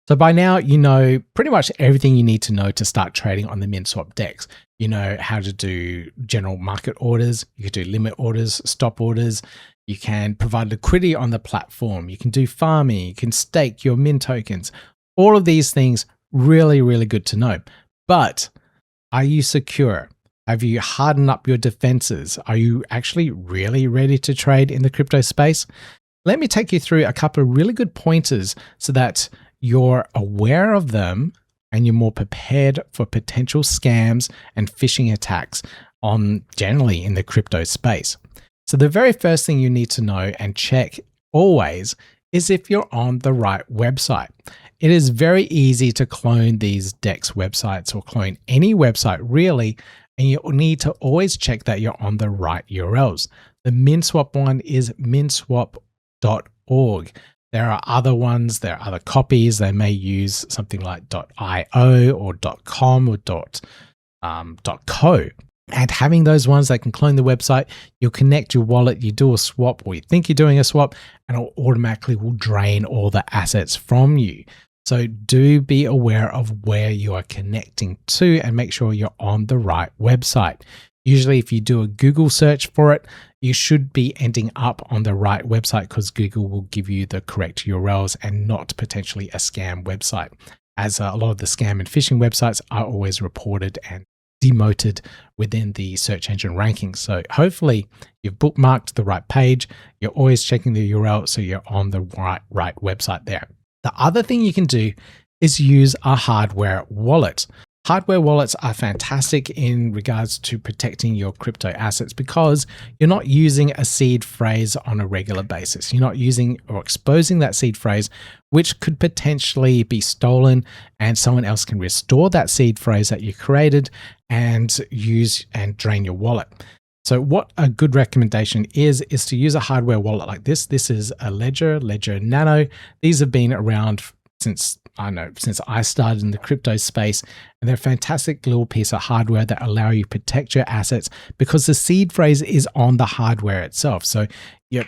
So by now, you know pretty much everything you need to know to start trading on the Minswap DEX. You know how to do general market orders, you can do limit orders, stop orders, you can provide liquidity on the platform, you can do farming, you can stake your Min tokens. All of these things really, really good to know. But are you secure? Have you hardened up your defenses? Are you actually really ready to trade in the crypto space? Let me take you through a couple of really good pointers so that you're aware of them and you're more prepared for potential scams and phishing attacks on generally in the crypto space. So the very first thing you need to know and check always is if you're on the right website. It is very easy to clone these DEX websites or clone any website really, and you need to always check that you're on the right URLs. The Minswap one is minswap.org. There are other ones, there are other copies. They may use something like .io or .com or .co. And having those ones that can clone the website, you'll connect your wallet, you do a swap or you think you're doing a swap, and it automatically will drain all the assets from you. So do be aware of where you are connecting to and make sure you're on the right website. Usually if you do a Google search for it, you should be ending up on the right website because Google will give you the correct URLs and not potentially a scam website, as a lot of the scam and phishing websites are always reported and demoted within the search engine rankings. So hopefully you've bookmarked the right page, you're always checking the URL so you're on the right website there. The other thing you can do is use a hardware wallet. Hardware wallets are fantastic in regards to protecting your crypto assets because you're not using a seed phrase on a regular basis. You're not using or exposing that seed phrase, which could potentially be stolen and someone else can restore that seed phrase that you created and use and drain your wallet. So what a good recommendation is to use a hardware wallet like this. This is a Ledger Nano. These have been around since I started in the crypto space, and they're a fantastic little piece of hardware that allow you to protect your assets because the seed phrase is on the hardware itself. So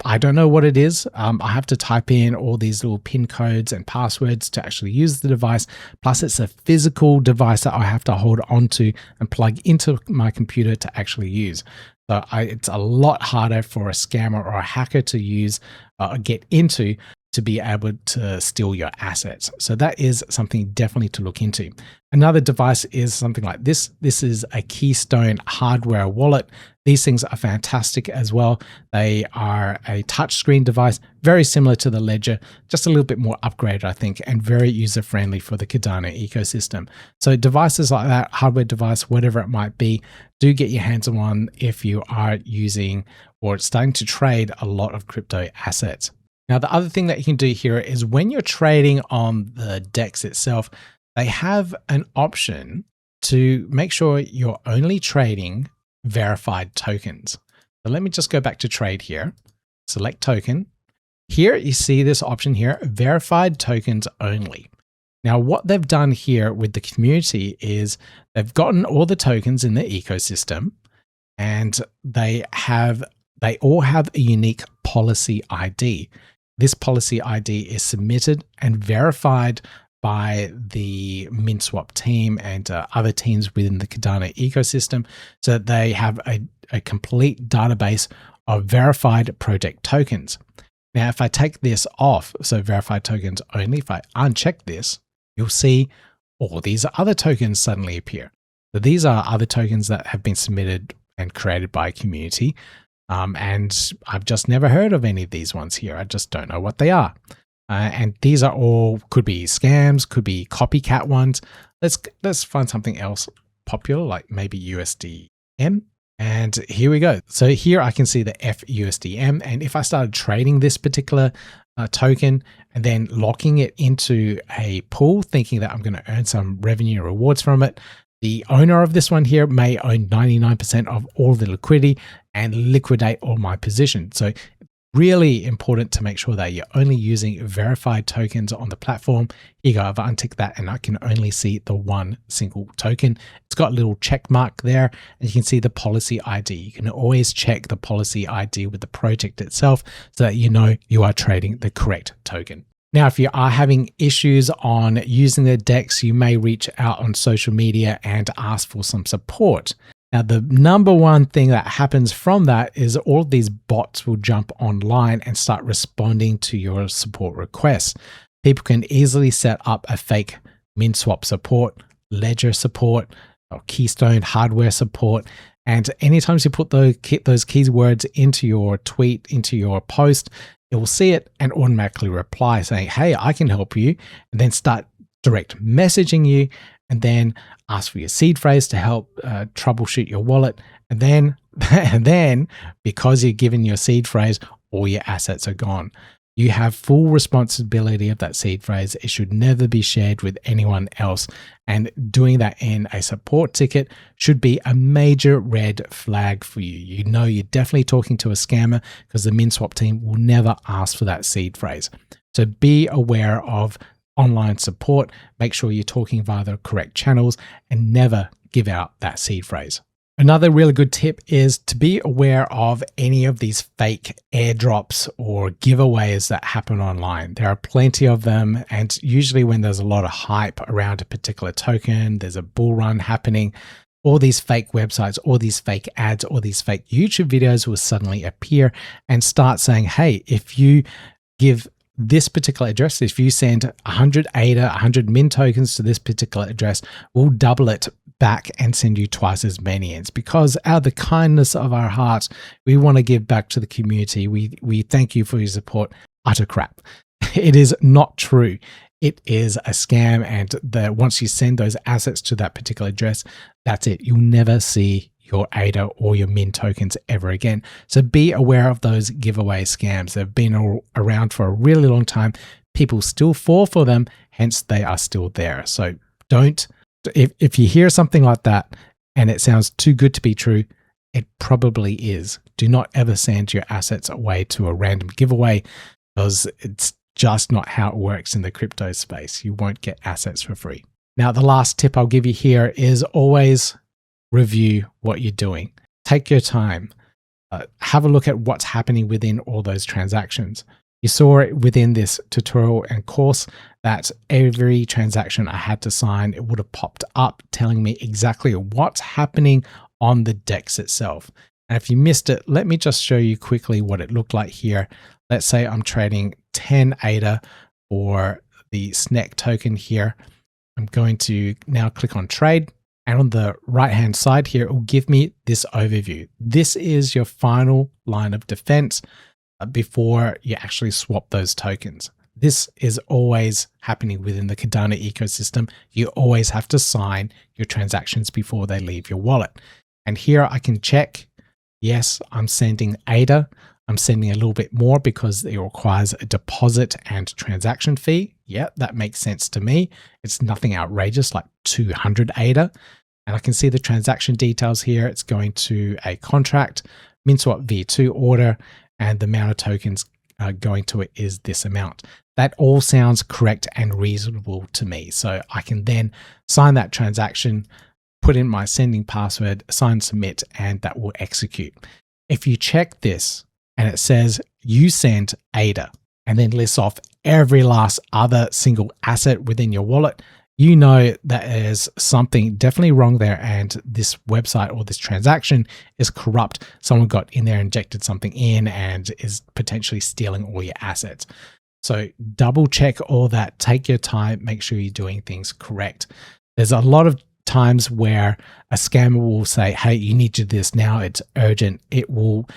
I don't know what it is. I have to type in all these little PIN codes and passwords to actually use the device. Plus it's a physical device that I have to hold onto and plug into my computer to actually use. So it's a lot harder for a scammer or a hacker to use or get into to be able to steal your assets. So that is something definitely to look into. Another device is something like this. This is a Keystone hardware wallet. These things are fantastic as well. They are a touchscreen device, very similar to the Ledger, just a little bit more upgraded, I think, and very user-friendly for the Cardano ecosystem. So devices like that, hardware device, whatever it might be, do get your hands on one if you are using or starting to trade a lot of crypto assets. Now, the other thing that you can do here is when you're trading on the DEX itself, they have an option to make sure you're only trading verified tokens. So let me just go back to trade here, select token. Here you see this option here, verified tokens only. Now, what they've done here with the community is they've gotten all the tokens in the ecosystem and they all have a unique policy ID. This policy ID is submitted and verified by the Minswap team and other teams within the Cardano ecosystem, so that they have a complete database of verified project tokens. Now, if I take this off, so verified tokens only, if I uncheck this, you'll see all these other tokens suddenly appear. So these are other tokens that have been submitted and created by a community. And I've just never heard of any of these ones here. I just don't know what they are. And these are all, could be scams, could be copycat ones. Let's find something else popular, like maybe USDM. And here we go. So here I can see the FUSDM. And if I started trading this particular token and then locking it into a pool, thinking that I'm going to earn some revenue rewards from it, the owner of this one here may own 99% of all the liquidity and liquidate all my position. So really important to make sure that you're only using verified tokens on the platform. Here you go, I've unticked that and I can only see the one single token. It's got a little check mark there and you can see the policy ID. You can always check the policy ID with the project itself so that you know you are trading the correct token. Now, if you are having issues on using the DEX, you may reach out on social media and ask for some support. Now, the number one thing that happens from that is all of these bots will jump online and start responding to your support requests. People can easily set up a fake Minswap support, Ledger support, or Keystone hardware support. And anytime you put those keywords into your tweet, into your post, it will see it and automatically reply saying, hey, I can help you, and then start direct messaging you, and then ask for your seed phrase to help troubleshoot your wallet. And then because you're given your seed phrase, all your assets are gone. You have full responsibility of that seed phrase. It should never be shared with anyone else. And doing that in a support ticket should be a major red flag for you. You know you're definitely talking to a scammer, because the Minswap team will never ask for that seed phrase. So be aware of online support. Make sure you're talking via the correct channels and never give out that seed phrase. Another really good tip is to be aware of any of these fake airdrops or giveaways that happen online. There are plenty of them, and usually when there's a lot of hype around a particular token, there's a bull run happening, all these fake websites, all these fake ads, all these fake YouTube videos will suddenly appear and start saying, hey, if you give this particular address, if you send 100 ADA, 100 Min tokens to this particular address, we'll double it back and send you twice as many. And it's because out of the kindness of our hearts, we want to give back to the community. We thank you for your support. Utter crap. It is not true. It is a scam, and once you send those assets to that particular address, that's it. You'll never see your ADA or your Min tokens ever again. So be aware of those giveaway scams. They've been around for a really long time. People still fall for them, hence they are still there. So if you hear something like that and it sounds too good to be true, it probably is. Do not ever send your assets away to a random giveaway, because it's just not how it works in the crypto space. You won't get assets for free. Now, the last tip I'll give you here is always review what you're doing. Take your time. Have a look at what's happening within all those transactions. You saw it within this tutorial and course that every transaction I had to sign, it would have popped up telling me exactly what's happening on the DEX itself. And if you missed it, let me just show you quickly what it looked like here. Let's say I'm trading 10 ADA for the SNEC token here. I'm going to now click on trade. And on the right-hand side here, it will give me this overview. This is your final line of defense before you actually swap those tokens. This is always happening within the Cardano ecosystem. You always have to sign your transactions before they leave your wallet. And here I can check, yes, I'm sending ADA. I'm sending a little bit more because it requires a deposit and transaction fee. Yeah, that makes sense to me. It's nothing outrageous like 200 ADA. And I can see the transaction details here. It's going to a contract, Minswap V2 order, and the amount of tokens going to it is this amount. That all sounds correct and reasonable to me. So I can then sign that transaction, put in my sending password, sign submit, and that will execute. If you check this and it says you sent ADA and then lists off every last other single asset within your wallet, you know that there's something definitely wrong there, and this website or this transaction is corrupt. Someone got in there, injected something in, and is potentially stealing all your assets. So double check all that, take your time, make sure you're doing things correct. There's a lot of times where a scammer will say, hey, you need to do this now, it's urgent. It will,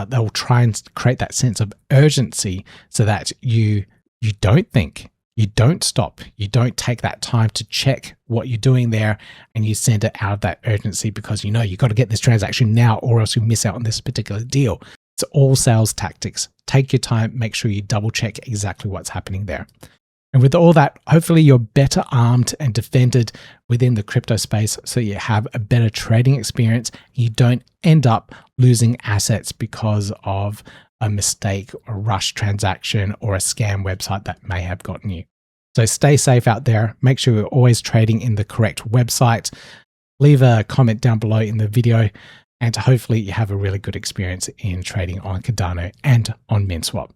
they'll try and create that sense of urgency so that you don't think, you don't stop, you don't take that time to check what you're doing there, and you send it out of that urgency because you know you've got to get this transaction now or else you miss out on this particular deal. It's all sales tactics. Take your time, make sure you double check exactly what's happening there. And with all that, hopefully you're better armed and defended within the crypto space so you have a better trading experience. You don't end up losing assets because of a mistake, a rush transaction, or a scam website that may have gotten you. So stay safe out there. Make sure you're always trading in the correct website. Leave a comment down below in the video, and hopefully you have a really good experience in trading on Cardano and on Minswap.